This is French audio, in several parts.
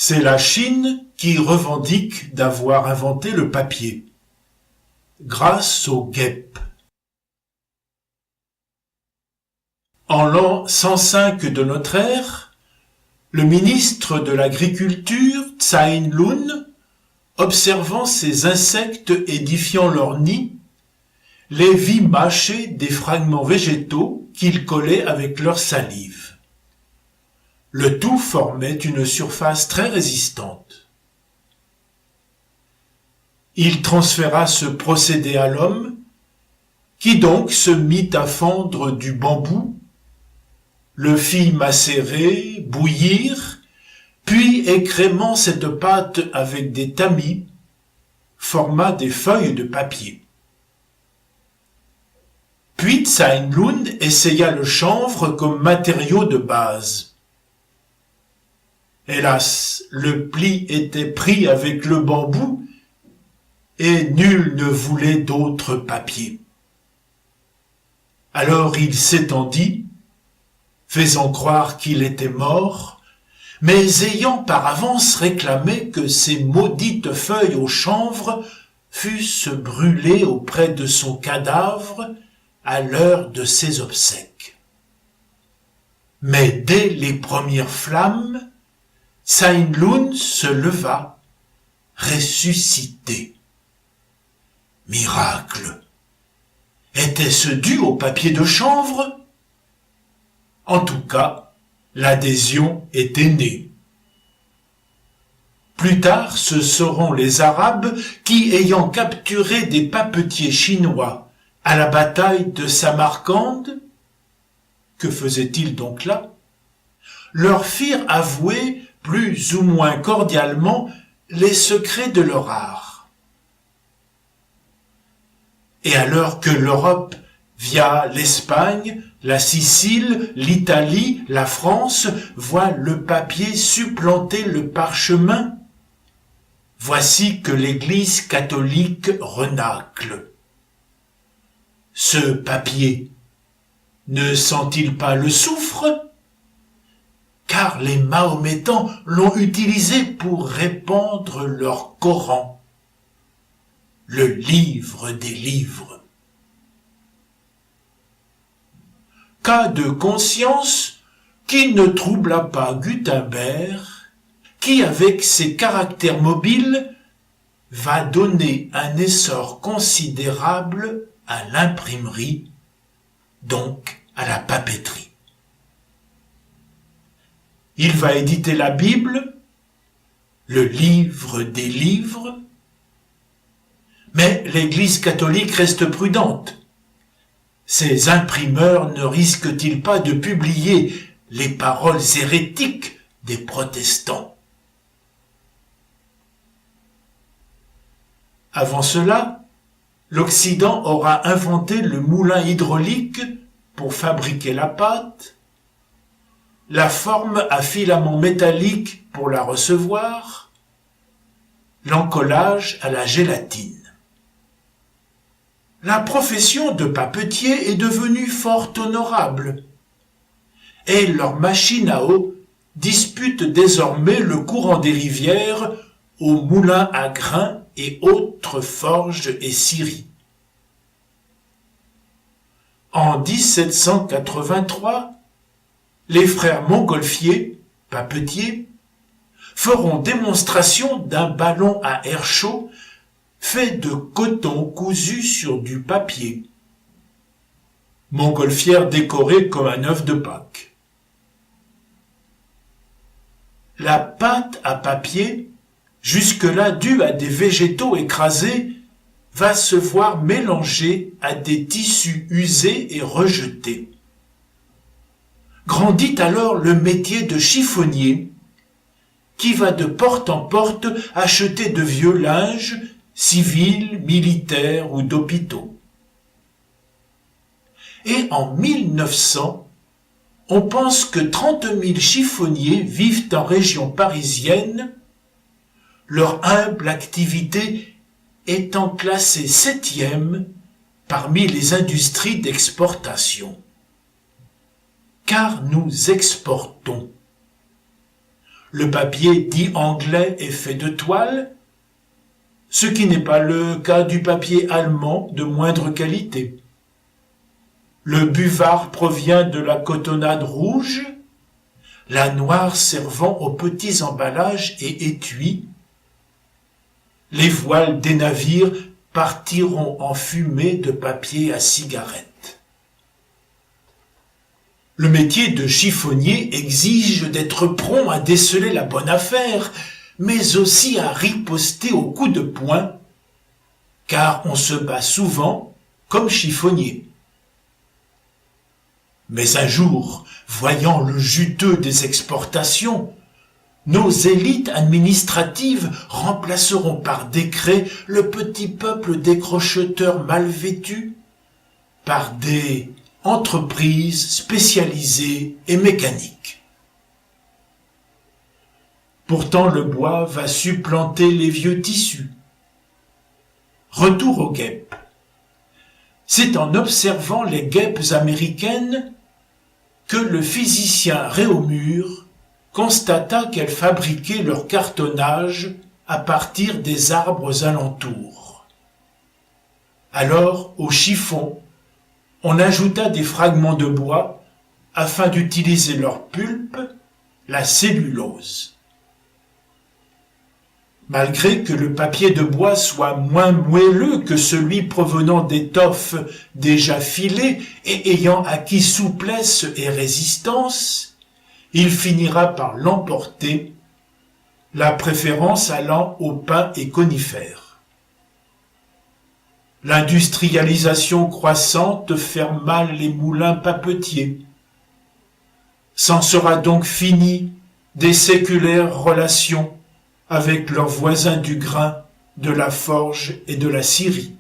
C'est la Chine qui revendique d'avoir inventé le papier, grâce aux guêpes. En l'an 105 de notre ère, le ministre de l'Agriculture, Tsai Lun, observant ces insectes édifiant leur nid, les vit mâcher des fragments végétaux qu'ils collaient avec leur salive. Le tout formait une surface très résistante. Il transféra ce procédé à l'homme, qui donc se mit à fendre du bambou, le fit macérer, bouillir, puis écrémant cette pâte avec des tamis, forma des feuilles de papier. Puis Tsai Lun essaya le chanvre comme matériau de base. Hélas, le pli était pris avec le bambou et nul ne voulait d'autre papier. Alors il s'étendit, faisant croire qu'il était mort, mais ayant par avance réclamé que ces maudites feuilles au chanvre fussent brûlées auprès de son cadavre à l'heure de ses obsèques. Mais dès les premières flammes, Tsai Lun se leva, ressuscité. Miracle! Était-ce dû au papier de chanvre? En tout cas, l'adhésion était née. Plus tard, ce seront les Arabes qui, ayant capturé des papetiers chinois à la bataille de Samarcande, que faisaient-ils donc là, leur firent avouer plus ou moins cordialement les secrets de leur art. Et alors que l'Europe, via l'Espagne, la Sicile, l'Italie, la France, voit le papier supplanter le parchemin, voici que l'Église catholique renacle. Ce papier, ne sent-il pas le soufre ? Car les Mahométans l'ont utilisé pour répandre leur Coran, le livre des livres. Cas de conscience qui ne troubla pas Gutenberg, qui avec ses caractères mobiles va donner un essor considérable à l'imprimerie, donc à la papeterie. Il va éditer la Bible, le livre des livres, mais l'Église catholique reste prudente. Ces imprimeurs ne risquent-ils pas de publier les paroles hérétiques des protestants? Avant cela, l'Occident aura inventé le moulin hydraulique pour fabriquer la pâte, la forme à filament métallique pour la recevoir, l'encollage à la gélatine. La profession de papetier est devenue fort honorable, et leurs machines à eau disputent désormais le courant des rivières aux moulins à grains et autres forges et scieries. En 1783, les frères Montgolfier, papetiers, feront démonstration d'un ballon à air chaud fait de coton cousu sur du papier. Montgolfière décorée comme un œuf de Pâques. La pâte à papier, jusque-là due à des végétaux écrasés, va se voir mélangée à des tissus usés et rejetés. Grandit alors le métier de chiffonnier, qui va de porte en porte acheter de vieux linges, civils, militaires ou d'hôpitaux. Et en 1900, on pense que 30 000 chiffonniers vivent en région parisienne, leur humble activité étant classée 7e parmi les industries d'exportation. Car nous exportons. Le papier dit anglais est fait de toile, ce qui n'est pas le cas du papier allemand de moindre qualité. Le buvard provient de la cotonnade rouge, la noire servant aux petits emballages et étuis. Les voiles des navires partiront en fumée de papier à cigarette. Le métier de chiffonnier exige d'être prompt à déceler la bonne affaire, mais aussi à riposter aux coups de poing, car on se bat souvent comme chiffonnier. Mais un jour, voyant le juteux des exportations, nos élites administratives remplaceront par décret le petit peuple décrocheteurs mal vêtus par des entreprises spécialisées et mécaniques. Pourtant, le bois va supplanter les vieux tissus. Retour aux guêpes. C'est en observant les guêpes américaines que le physicien Réaumur constata qu'elles fabriquaient leur cartonnage à partir des arbres alentours. Alors, au chiffon, on ajouta des fragments de bois afin d'utiliser leur pulpe, la cellulose. Malgré que le papier de bois soit moins moelleux que celui provenant d'étoffes déjà filées et ayant acquis souplesse et résistance, il finira par l'emporter, la préférence allant au pin et conifères. L'industrialisation croissante ferma les moulins papetiers. S'en sera donc fini des séculaires relations avec leurs voisins du grain, de la forge et de la scierie.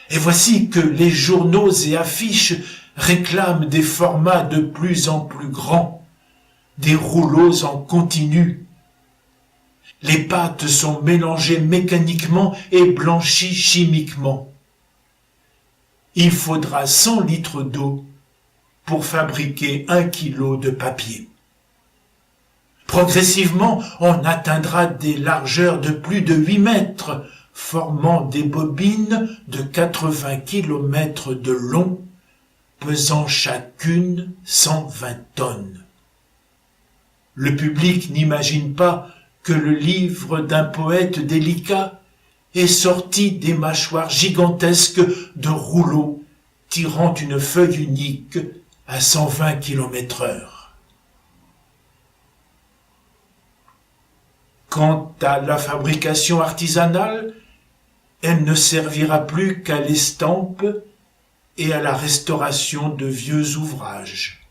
Et voici que les journaux et affiches réclament des formats de plus en plus grands, des rouleaux en continu. Les pâtes sont mélangées mécaniquement et blanchies chimiquement. Il faudra 100 litres d'eau pour fabriquer 1 kilo de papier. Progressivement, on atteindra des largeurs de plus de 8 mètres, formant des bobines de 80 km de long, pesant chacune 120 tonnes. Le public n'imagine pas que le livre d'un poète délicat est sorti des mâchoires gigantesques de rouleaux tirant une feuille unique à 120 km/h. Quant à la fabrication artisanale, elle ne servira plus qu'à l'estampe et à la restauration de vieux ouvrages.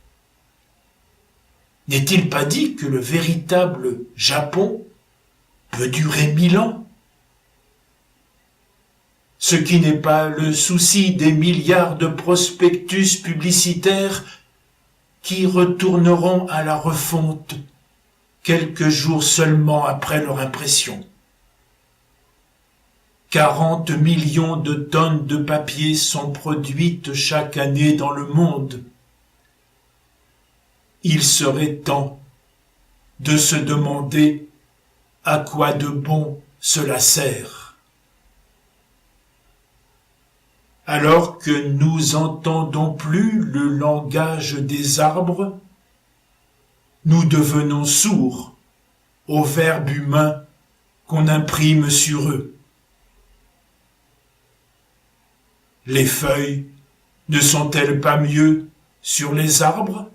N'est-il pas dit que le véritable Japon peut durer 1000 ans? Ce qui n'est pas le souci des milliards de prospectus publicitaires qui retourneront à la refonte quelques jours seulement après leur impression. 40 millions de tonnes de papier sont produites chaque année dans le monde. Il serait temps de se demander à quoi de bon cela sert. Alors que nous entendons plus le langage des arbres, nous devenons sourds au verbe humain qu'on imprime sur eux. Les feuilles ne sont-elles pas mieux sur les arbres ?